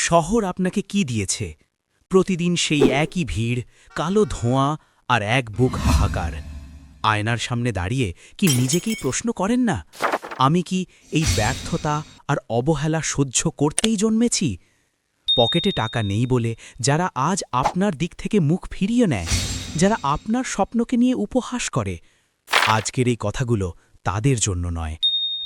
শহর আপনাকে কি দিয়েছে? প্রতিদিন সেই একই ভিড়, কালো ধোঁয়া আর এক বুক হাহাকার। আয়নার সামনে দাঁড়িয়ে কি নিজেকেই প্রশ্ন করেন না, আমি কি এই ব্যর্থতা আর অবহেলা সহ্য করতেই জন্মেছি? পকেটে টাকা নেই বলে যারা আজ আপনার দিক থেকে মুখ ফিরিয়ে নেয়, যারা আপনার স্বপ্নকে নিয়ে উপহাস করে, আজকের এই কথাগুলো তাদের জন্য নয়।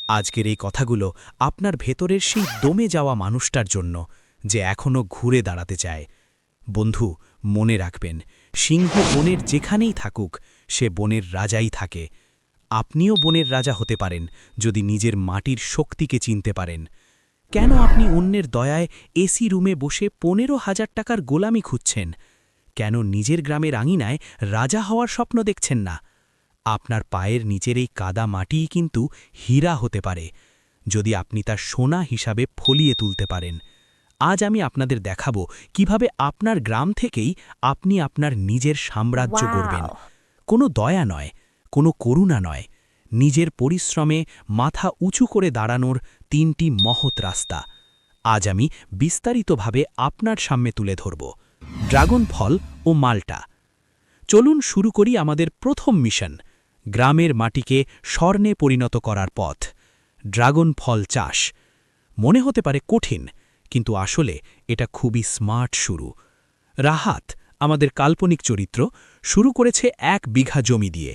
আজকের এই কথাগুলো আপনার ভেতরের সেই দমে যাওয়া মানুষটার জন্য, যে এখনও ঘুরে দাঁড়াতে চায়। বন্ধু, মনে রাখবেন, সিংহ বনের যেখানেই থাকুক, সে বনের রাজাই থাকে। আপনিও বনের রাজা হতে পারেন যদি নিজের মাটির শক্তিকে চিনতে পারেন। কেন আপনি অন্যের দয়ায় এসি রুমে বসে 15,000 টাকার গোলামি খুঁজছেন? কেন নিজের গ্রামের আঙিনায় রাজা হওয়ার স্বপ্ন দেখছেন না? আপনার পায়ের নিচের এই কাদা মাটিই কিন্তু হীরা হতে পারে, যদি আপনি তার সোনা হিসাবে ফলিয়ে তুলতে পারেন। আজ আমি আপনাদের দেখাবো কিভাবে আপনার গ্রাম থেকেই আপনি আপনার নিজের সাম্রাজ্য গড়বেন। কোনো দয়া নয়, কোনো করুণা নয়, নিজের পরিশ্রমে মাথা উঁচু করে দাঁড়ানোর 3টি মহৎ রাস্তা আজ আমি বিস্তারিতভাবে আপনার সামনে তুলে ধরব। ড্রাগন ফল ও মাল্টা। চলুন শুরু করি আমাদের প্রথম মিশন, গ্রামের মাটিকে স্বর্ণে পরিণত করার পথ। ড্রাগন ফল চাষ মনে হতে পারে কঠিন, কিন্তু আসলে এটা খুবই স্মার্ট শুরু। রাহাত, আমাদের কাল্পনিক চরিত্র, শুরু করেছে 1 বিঘা জমি দিয়ে।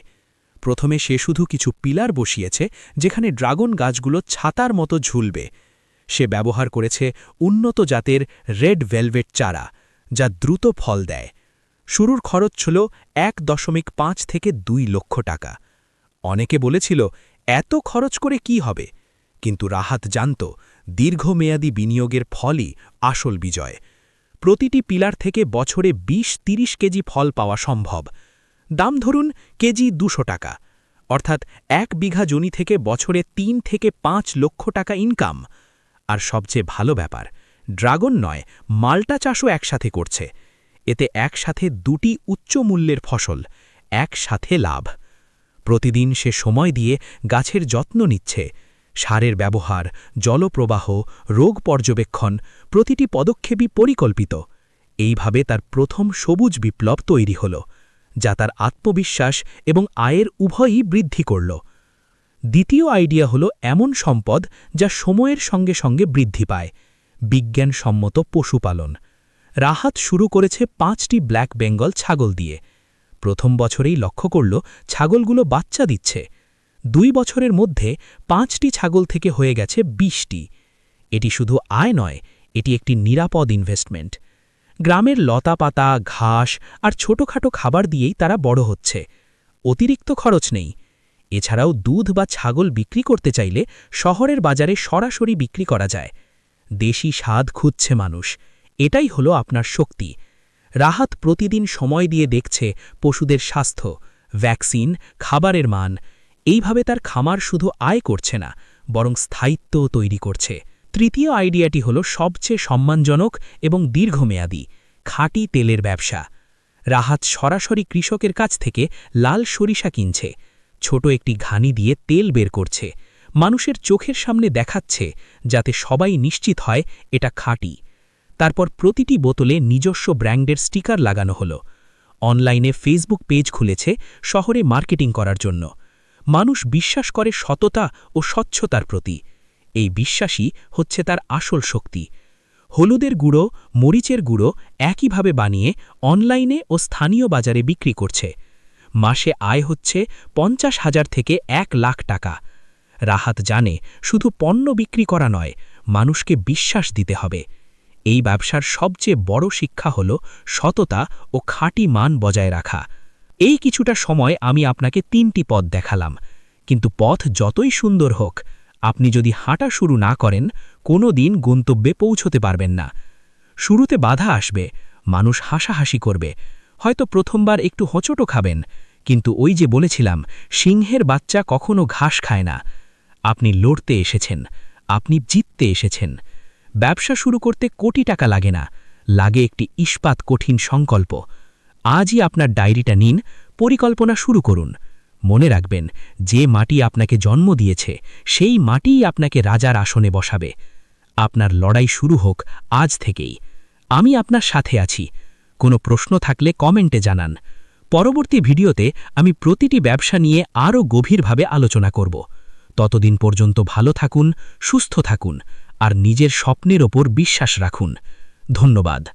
প্রথমে সে শুধু কিছু পিলার বসিয়েছে যেখানে ড্রাগন গাছগুলো ছাতার মতো ঝুলবে। সে ব্যবহার করেছে উন্নত জাতের রেড ভেলভেট চারা, যা দ্রুত ফল দেয়। শুরুর খরচ ছিল 1.5 থেকে 2 লক্ষ টাকা। অনেকে বলেছিল, এত খরচ করে কি হবে? কিন্তু রাহাত জানত, দীর্ঘমেয়াদী বিনিয়োগের ফলই আসল বিজয়। প্রতিটি পিলার থেকে বছরে 20-30 কেজি ফল পাওয়া সম্ভব। দাম ধরুন কেজি 200 টাকা, অর্থাৎ 1 বিঘা জমি থেকে বছরে 3 থেকে 5 লক্ষ টাকা ইনকাম। আর সবচেয়ে ভালো ব্যাপার, ড্রাগন নয়, মাল্টা চাষও একসাথে করছে। এতে একসাথে 2টি উচ্চ মূল্যের ফসল, একসাথে লাভ। প্রতিদিন সে সময় দিয়ে গাছের যত্ন নিচ্ছে, সারের ব্যবহার, জলপ্রবাহ, রোগ পর্যবেক্ষণ, প্রতিটি পদক্ষেপই পরিকল্পিত। এইভাবে তার প্রথম সবুজ বিপ্লব তৈরি হল, যা তার আত্মবিশ্বাস এবং আয়ের উভয়ই বৃদ্ধি করল। দ্বিতীয় আইডিয়া হল এমন সম্পদ যা সময়ের সঙ্গে সঙ্গে বৃদ্ধি পায়, বিজ্ঞানসম্মত পশুপালন। রাহাত শুরু করেছে 5টি ব্ল্যাক বেঙ্গল ছাগল দিয়ে। প্রথম বছরেই লক্ষ্য করল ছাগলগুলো বাচ্চা দিচ্ছে। 2 বছরের মধ্যে 5টি ছাগল থেকে হয়ে গেছে 20টি। এটি শুধু আয় নয়, এটি একটি নিরাপদ ইনভেস্টমেন্ট। গ্রামের লতাপাতা, ঘাস আর ছোটখাটো খাবার দিয়েই তারা বড় হচ্ছে। অতিরিক্ত খরচ নেই। এছাড়াও দুধ বা ছাগল বিক্রি করতে চাইলে শহরের বাজারে সরাসরি বিক্রি করা যায়। দেশি স্বাদ খুঁজছে মানুষ, এটাই হলো আপনার শক্তি। রাহাত প্রতিদিন সময় দিয়ে দেখছে পশুদের স্বাস্থ্য, ভ্যাকসিন, খাবারের মান। এইভাবে তার খামার শুধু আয় করছে না, বরং স্থায়িত্বও তৈরি করছে। তৃতীয় আইডিয়াটি হল সবচেয়ে সম্মানজনক এবং দীর্ঘমেয়াদী, খাঁটি তেলের ব্যবসা। রাহাত সরাসরি কৃষকের কাছ থেকে লাল সরিষা কিনছে, ছোট একটি ঘানি দিয়ে তেল বের করছে, মানুষের চোখের সামনে দেখাচ্ছে, যাতে সবাই নিশ্চিত হয় এটা খাঁটি। তারপর প্রতিটি বোতলে নিজস্ব ব্র্যান্ডের স্টিকার লাগানো হলো। অনলাইনে ফেসবুক পেজ খুলেছে শহরে মার্কেটিং করার জন্য। মানুষ বিশ্বাস করে সততা ও স্বচ্ছতার প্রতি। এই বিশ্বাসই হচ্ছে তার আসল শক্তি। হলুদের গুঁড়ো, মরিচের গুঁড়ো একইভাবে বানিয়ে অনলাইনে ও স্থানীয় বাজারে বিক্রি করছে। মাসে আয় হচ্ছে 50,000 থেকে 1 লাখ টাকা। রাহাত জানে, শুধু পণ্য বিক্রি করা নয়, মানুষকে বিশ্বাস দিতে হবে। এই ব্যবসার সবচেয়ে বড় শিক্ষা হল সততা ও খাঁটি মান বজায় রাখা। এই কিছুটা সময় আমি আপনাকে 3টি পথ দেখালাম, কিন্তু পথ যতই সুন্দর হোক, আপনি যদি হাঁটা শুরু না করেন, কোনো দিন গন্তব্যে পৌঁছতে পারবেন না। শুরুতে বাধা আসবে, মানুষ হাসাহাসি করবে, হয়তো প্রথমবার একটু হোঁচটও খাবেন, কিন্তু ওই যে বলেছিলাম, সিংহের বাচ্চা কখনো ঘাস খায় না। আপনি লড়তে এসেছেন, আপনি জিততে এসেছেন। ব্যবসা শুরু করতে কোটি টাকা লাগে না, লাগে একটি ইস্পাত কঠিন সংকল্প। আজই আপনার ডায়েরিটা নিন, পরিকল্পনা শুরু করুন। মনে রাখবেন, যে মাটি আপনাকে জন্ম দিয়েছে, সেই মাটিই আপনাকে রাজার আসনে বসাবে। আপনার লড়াই শুরু হোক আজ থেকেই। আমি আপনার সাথে আছি। কোনো প্রশ্ন থাকলে কমেন্টে জানান। পরবর্তী ভিডিওতে আমি প্রতিটি ব্যবসা নিয়ে আরও গভীরভাবে আলোচনা করব। ততদিন পর্যন্ত ভালো থাকুন, সুস্থ থাকুন আর নিজের স্বপ্নের ওপর বিশ্বাস রাখুন। ধন্যবাদ।